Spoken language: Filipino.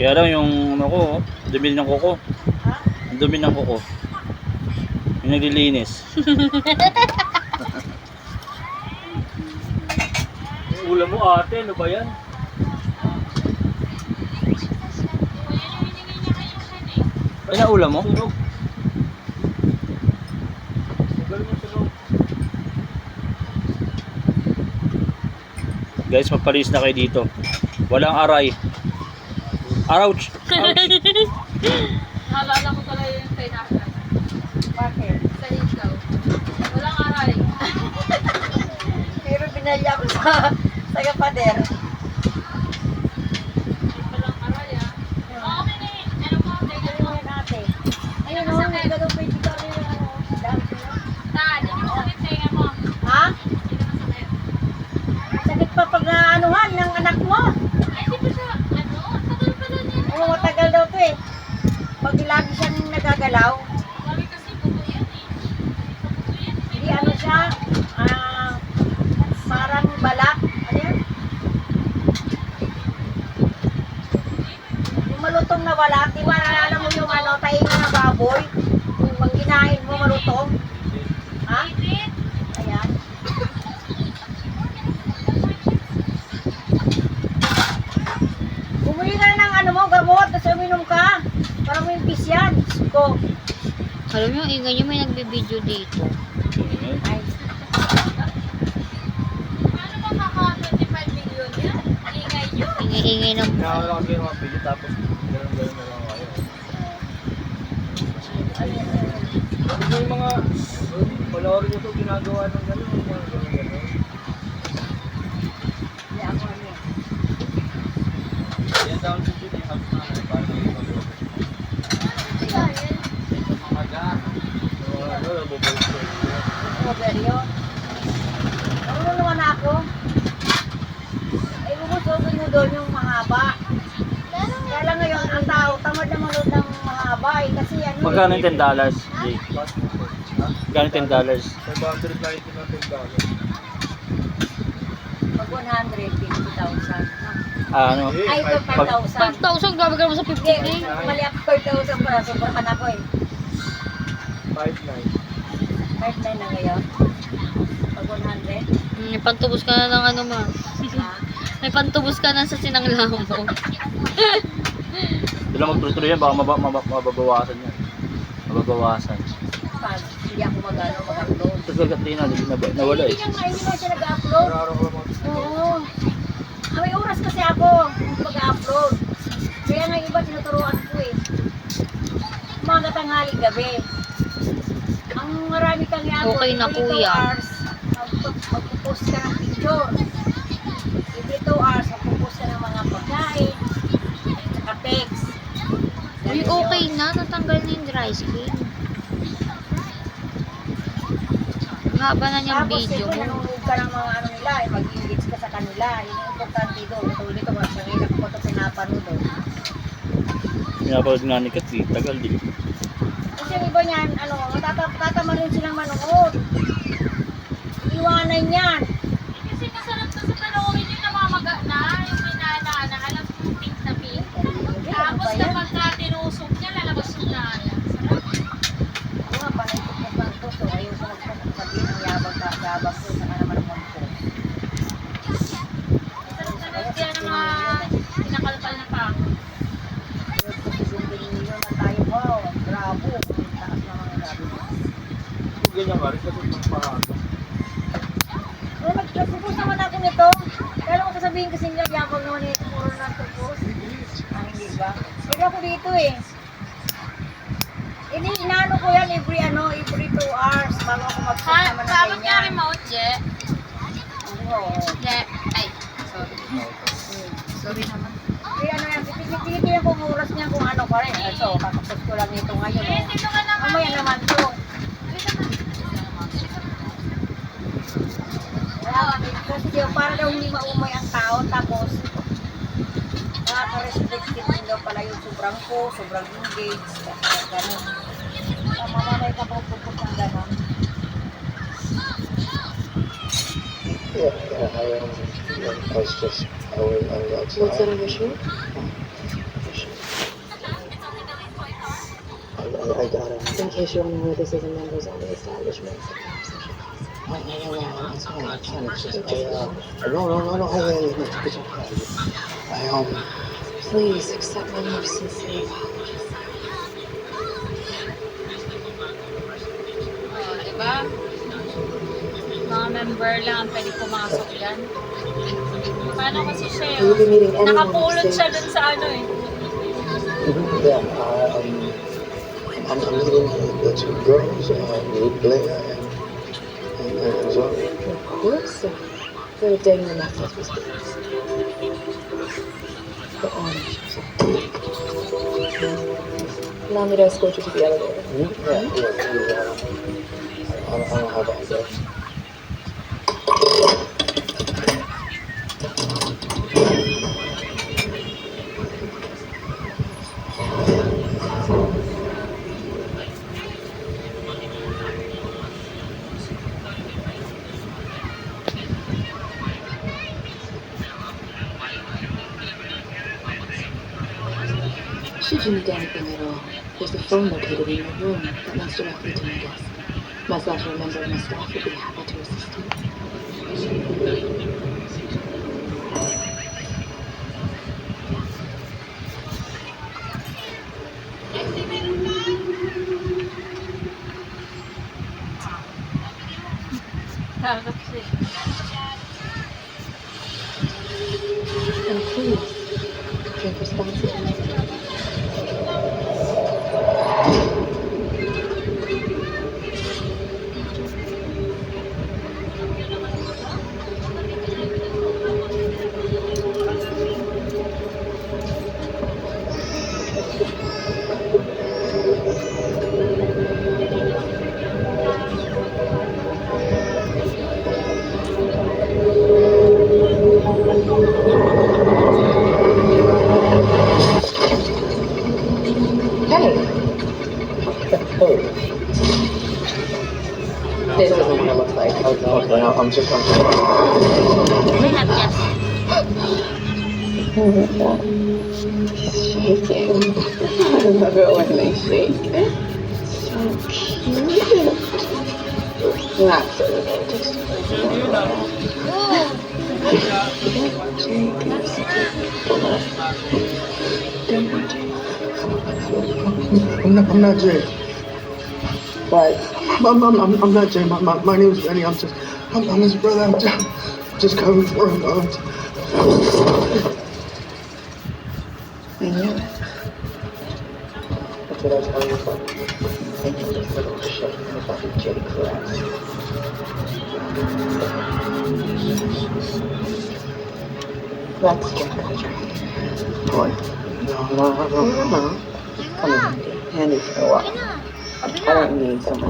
Kaya lang yung ano ko, dumi ng kuko. Ha? Ang dumi ng kuko. Yung naglilinis. Yung ulam mo ate, ano ba yan? Ay, naulam mo? Sunog. Sugal mo sunog. Guys, magpalis na kayo dito. Walang aray. Ouch! Naalala ko pala yung kay Nasa. Bakit? Sa ikaw. Walang aray. Pero binalya ko sa kapader. Walang aray ah. Okay na eh. Ano mo? Tignan mo. Natin. Ayun o, nagdalaw pa yung kami yung ano. Dami ko. Ta, di mo sakit tenga mo. Ha? Di naman sakit. Sakit pa pag naanuhan ng anak mo. Ay, di ba siya? Ano? Tagal pala niya. Oo, matagal daw to eh. Pag lagi siyang nagagalaw, Sabi kasi buto yan eh. Buto yan. hindi ano siya, parang balat. Ano yan? Yung malutong na balat, di ba naalala mo yung ano, tainga na baboy? Yung pag ginahin mo malutong. Ha? Init. Ayan. Bumili ka na ng ano mo, gamot, tapos uminom ka. Para mo yung pis yan. Ko. Alam nyo, ingay nyo may nagbibideo dito. Ay, Paano makaka-25 million yan? Ingay nyo. Ingay-ingay ng... Nakakala kasi yung mga pili tapos gano'n-gano'n na lang kayo. Kasi yung mga panoorin nyo ito ginagawa ng gano'n, mga gano'n-gano'n. hindi ako ano eh. Yan down to the house na ano, parang yung mga ano, nabubulit ko. Over yun. Marunong naman ako. Ay, bubusogin mo doon yung mahaba. Kaya lang ngayon, ang tao, tamad na manood ng mahaba eh. Kasi ano Magkano yung $10, Jay? Magkano $10? 590 na $10. Pag 150,000. Ano? Ay, ito 5,000. 5,000, grabe ka naman sa 50K. Hindi, mali ako 4,000 para sobrahan ako eh. 5.9. 5,900 na ngayon. Pag 100. May pantubos ka na ng ano ma. Ha? May pantubos ka na sa sinanglaw mo. Hindi lang magtuloy yan, baka mababawasan yan. Mababawasan. Pag hindi ako mag-upload. Tapos kagatina, nawala eh. Hindi nga siya nag-upload. Raro ko lang Oo. May oras kasi ako mag-upload. Kaya nga iba tinuturuan ko eh. Mga tanghali gabi. Ang marami kang i-upload. Okay na, every 2 kuya. hours, magpo-post ka ng picture. Every 2 hours, magpo-post ka ng mga pagkain. Saka text. Uy, okay na. Natanggal na yung dry skin. Ang haba na niyang Tapos, video siyempre, mo. nanonood ka ng mga ano nila, mag-engage ka sa kanila. Yun yung importante doon. Tulad ito, mas nanginak ko ito pinapanood doon. Pinapanood nga ni Kat, tagal din. Kasi yung iba niyan, ano, tatama rin silang manood. Iwanan yan. Kasi masarap na sa panoorin yung namamaga na. Yung may nana, alam mo yung pink na pink. Tapos kapag ka tinusok niya, lalabas yung nana. Ako nga, panay ko po lang to. So, ayaw ko magsasabihin ng yabang ko. Saka naman ang ko. Masarap na rin yan ang mga pinakalpal na pa. Pero kung sisundin nyo na tayo, wow, bravo. Ang taas na mga gabi. Kung ganyan ka rin kasi ng parado. Pero nagpupus naman ako nito. Kaya lang ko sasabihin kasi nila, yabang naman nito. Puro na nagpupus. Ah, hindi ba? Hindi ako dito eh. Inaano ko yan every 2 hours bago ako mag-post Ha? naman ng Paabot nga ganyan. remote, Je? Oo. Je. Ay, sorry. Sorry naman. Kaya ano yan, tinitingnan ko ang oras niya kung ano pa rin. So, kakapos ko lang ito ngayon. Eh, dito ka naman. Mamaya naman to. Kasi para daw hindi maumay ang tao, tapos nakaka-restricted din daw pala yung sobrang po, sobrang engaged, gano'n. Mamalay ka pa pupus ng gano'n. I was just going on the outside. I got it. In case you're unaware, this is a members-only establishment. So perhaps you should No, it's fine. It's fine. It's just, no. Hey, it's okay. please accept my most sincere apologies. Oh, diba? Mga member lang ang pwede pumasok dyan. Paano kasi siya You will be meeting anyone nakapulot siya upstairs. dun sa ano eh. Yeah, I'm meeting the two girls, Ruth Blair and Zoe. Of course, sir. They're dating the message was released. The orange. Allow me to escort you to the elevator. Yeah. I don't know how that goes. Should you need anything at all, there's a phone located in your room that links directly to my desk. Myself or a member of my staff will be happy to assist you. Takot siya. And please, drink responsibly. This isn't what it looks like. Okay, no, I'm just May have yes. Oh my god. Shaking. I love it when they shake. So cute. Not so romantic. I'm not Jay. What? I'm not Jay. My name's Benny. I'm his brother. I'm just coming for him. I knew it. That's what I was telling you about. Thank you for the little shit about Jay class. Let's get contract. What? No. Come on. Handy for a while. Okay na. I don't need someone